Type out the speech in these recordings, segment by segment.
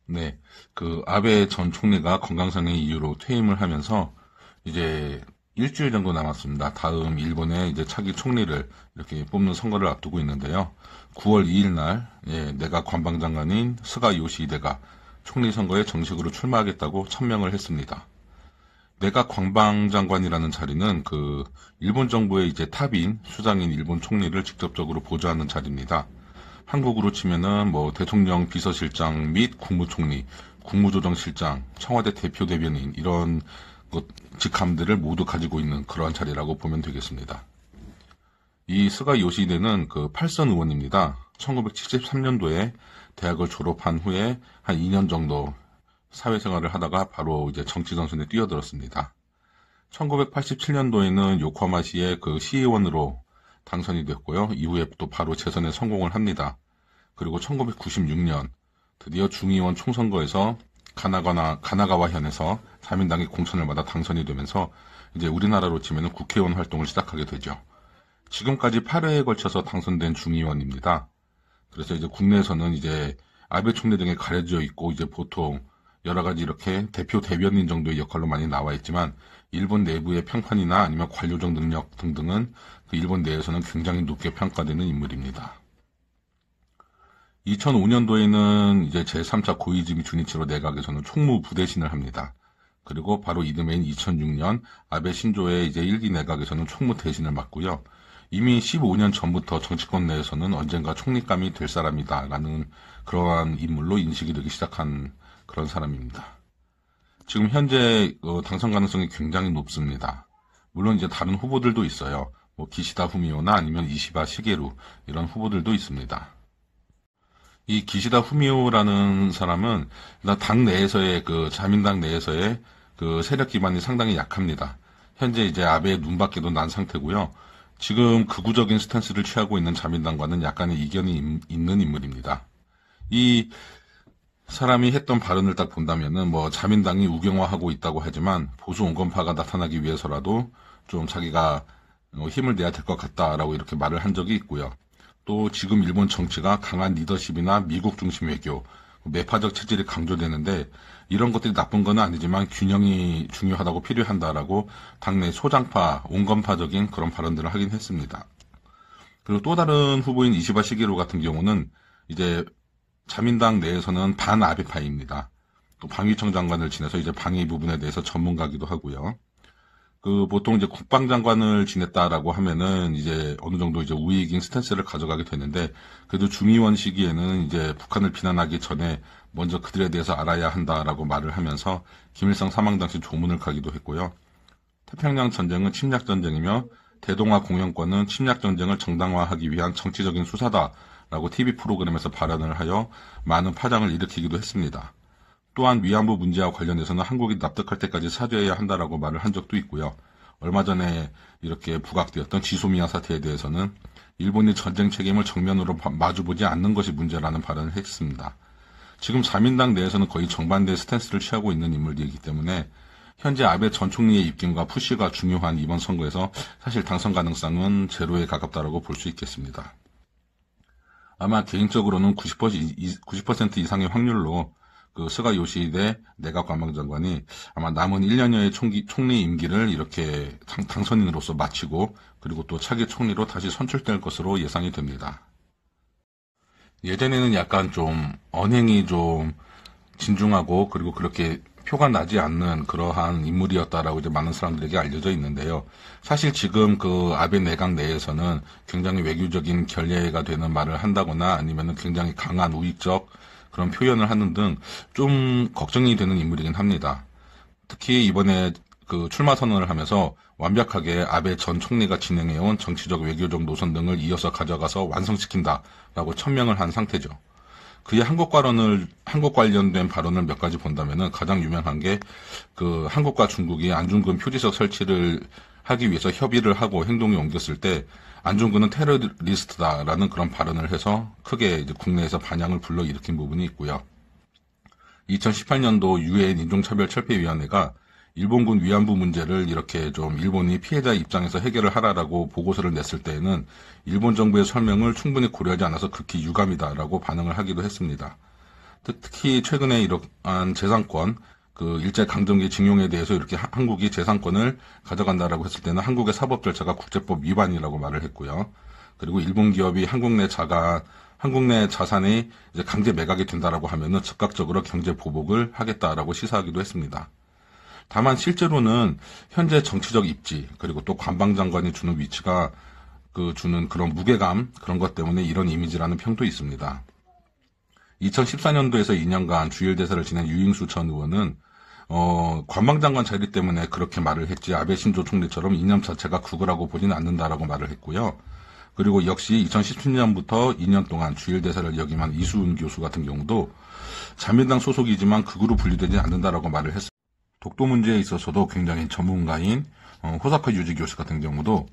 네, 그 아베 전 총리가 건강상의 이유로 퇴임을 하면서 이제 일주일 정도 남았습니다. 다음 일본의 이제 차기 총리를 이렇게 뽑는 선거를 앞두고 있는데요. 9월 2일 날 내각 관방장관인 스가 요시히데가 총리 선거에 정식으로 출마하겠다고 천명을 했습니다. 내각 관방장관이라는 자리는 그 일본 정부의 이제 탑인 수장인 일본 총리를 직접적으로 보좌하는 자리입니다. 한국으로 치면은 뭐 대통령 비서실장 및 국무총리, 국무조정실장, 청와대 대표 대변인 이런 직함들을 모두 가지고 있는 그러한 자리라고 보면 되겠습니다. 이 스가 요시히데는 그 팔선 의원입니다. 1973년도에 대학을 졸업한 후에 한 2년 정도 사회생활을 하다가 바로 이제 정치전선에 뛰어들었습니다. 1987년도에는 요코하마시의 그 시의원으로 당선이 됐고요. 이후에 또 바로 재선에 성공을 합니다. 그리고 1996년 드디어 중의원 총선거에서 가나가와현에서 자민당이 공천을 받아 당선이 되면서 이제 우리나라로 치면 국회의원 활동을 시작하게 되죠. 지금까지 8회에 걸쳐서 당선된 중의원입니다. 그래서 이제 국내에서는 이제 아베 총리 등에 가려져 있고 이제 보통 여러 가지 이렇게 대표 대변인 정도의 역할로 많이 나와 있지만 일본 내부의 평판이나 아니면 관료적 능력 등등은 그 일본 내에서는 굉장히 높게 평가되는 인물입니다. 2005년도에는 이제 제3차 고이즈미 주니치로 내각에서는 총무부대신을 합니다. 그리고 바로 이듬해인 2006년 아베 신조의 이제 1기 내각에서는 총무 대신을 맡고요. 이미 15년 전부터 정치권 내에서는 언젠가 총리감이 될 사람이다라는 그러한 인물로 인식이 되기 시작한 그런 사람입니다. 지금 현재 당선 가능성이 굉장히 높습니다. 물론 이제 다른 후보들도 있어요. 뭐 기시다 후미오나 아니면 이시바 시게루 이런 후보들도 있습니다. 이 기시다 후미오라는 사람은 당 내에서의 그 자민당 내에서의 그 세력 기반이 상당히 약합니다. 현재 이제 아베의 눈밖에도 난 상태고요. 지금 극우적인 스탠스를 취하고 있는 자민당과는 약간의 이견이 있는 인물입니다. 이 사람이 했던 발언을 딱 본다면은 뭐 자민당이 우경화하고 있다고 하지만 보수 온건파가 나타나기 위해서라도 좀 자기가 힘을 내야 될 것 같다라고 이렇게 말을 한 적이 있고요. 또 지금 일본 정치가 강한 리더십이나 미국 중심 외교, 매파적 체질이 강조되는데 이런 것들이 나쁜 건 아니지만 균형이 중요하다고 필요한다라고 당내 소장파, 온건파적인 그런 발언들을 하긴 했습니다. 그리고 또 다른 후보인 이시바 시게루 같은 경우는 이제 자민당 내에서는 반아베파입니다. 또 방위청 장관을 지내서 이제 방위 부분에 대해서 전문가기도 하고요. 그 보통 이제 국방장관을 지냈다라고 하면은 이제 어느 정도 이제 우위이긴 스탠스를 가져가게 되는데 그래도 중의원 시기에는 이제 북한을 비난하기 전에 먼저 그들에 대해서 알아야 한다라고 말을 하면서 김일성 사망 당시 조문을 가기도 했고요. 태평양 전쟁은 침략 전쟁이며 대동아 공영권은 침략 전쟁을 정당화하기 위한 정치적인 수사다라고 TV 프로그램에서 발언을 하여 많은 파장을 일으키기도 했습니다. 또한 위안부 문제와 관련해서는 한국이 납득할 때까지 사죄해야 한다라고 말을 한 적도 있고요. 얼마 전에 이렇게 부각되었던 지소미아 사태에 대해서는 일본이 전쟁 책임을 정면으로 마주보지 않는 것이 문제라는 발언을 했습니다. 지금 자민당 내에서는 거의 정반대의 스탠스를 취하고 있는 인물이기 때문에 현재 아베 전 총리의 입김과 푸시가 중요한 이번 선거에서 사실 당선 가능성은 제로에 가깝다고 볼 수 있겠습니다. 아마 개인적으로는 90% 이상의 확률로 그 스가 요시히데 내각 관방장관이 아마 남은 1년여의 총리 임기를 이렇게 당선인으로서 마치고 그리고 또 차기 총리로 다시 선출될 것으로 예상이 됩니다. 예전에는 약간 좀 언행이 좀 진중하고 그리고 그렇게 표가 나지 않는 그러한 인물이었다라고 이제 많은 사람들에게 알려져 있는데요. 사실 지금 그 아베 내각 내에서는 굉장히 외교적인 결례가 되는 말을 한다거나 아니면은 굉장히 강한 우익적 그런 표현을 하는 등 좀 걱정이 되는 인물이긴 합니다. 특히 이번에 그 출마 선언을 하면서 완벽하게 아베 전 총리가 진행해온 정치적 외교적 노선 등을 이어서 가져가서 완성시킨다라고 천명을 한 상태죠. 그의 한국 관련된 발언을 몇 가지 본다면은 가장 유명한 게 그 한국과 중국이 안중근 표지석 설치를 하기 위해서 협의를 하고 행동에 옮겼을 때 안중근은 테러리스트다라는 그런 발언을 해서 크게 이제 국내에서 반향을 불러일으킨 부분이 있고요. 2018년도 유엔 인종차별철폐위원회가 일본군 위안부 문제를 이렇게 좀 일본이 피해자 입장에서 해결을 하라라고 보고서를 냈을 때에는 일본 정부의 설명을 충분히 고려하지 않아서 극히 유감이다라고 반응을 하기도 했습니다. 특히 최근에 이러한 재산권, 일제강점기 징용에 대해서 이렇게 한국이 재산권을 가져간다라고 했을 때는 한국의 사법 절차가 국제법 위반이라고 말을 했고요. 그리고 일본 기업이 한국 내 자산이 이제 강제 매각이 된다라고 하면은 즉각적으로 경제 보복을 하겠다라고 시사하기도 했습니다. 다만 실제로는 현재 정치적 입지, 그리고 또 관방장관이 주는 위치가 주는 그런 무게감, 그런 것 때문에 이런 이미지라는 평도 있습니다. 2014년도에서 2년간 주일대사를 지낸 유잉수 전 의원은 관방장관 자리 때문에 그렇게 말을 했지 아베 신조 총리처럼 이념 자체가 구글하고 보지는 않는다라고 말을 했고요. 그리고 역시 2017년부터 2년 동안 주일대사를 역임한 이수은 교수 같은 경우도 자민당 소속이지만 극으로 분류되지 않는다라고 말을 했습니다. 독도 문제에 있어서도 굉장히 전문가인 호사카 유지 교수 같은 경우도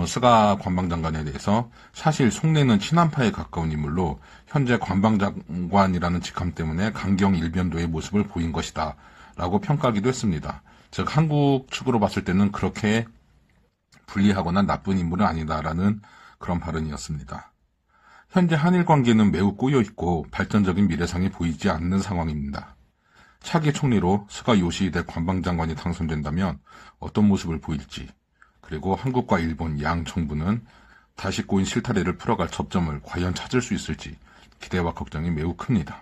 스가 관방장관에 대해서 사실 속내는 친한파에 가까운 인물로 현재 관방장관이라는 직함 때문에 강경 일변도의 모습을 보인 것이다 라고 평가하기도 했습니다. 즉 한국 측으로 봤을 때는 그렇게 불리하거나 나쁜 인물은 아니다라는 그런 발언이었습니다. 현재 한일 관계는 매우 꼬여있고 발전적인 미래상이 보이지 않는 상황입니다. 차기 총리로 스가 요시히데 관방장관이 당선된다면 어떤 모습을 보일지, 그리고 한국과 일본 양 정부는 다시 꼬인 실타래를 풀어갈 접점을 과연 찾을 수 있을지 기대와 걱정이 매우 큽니다.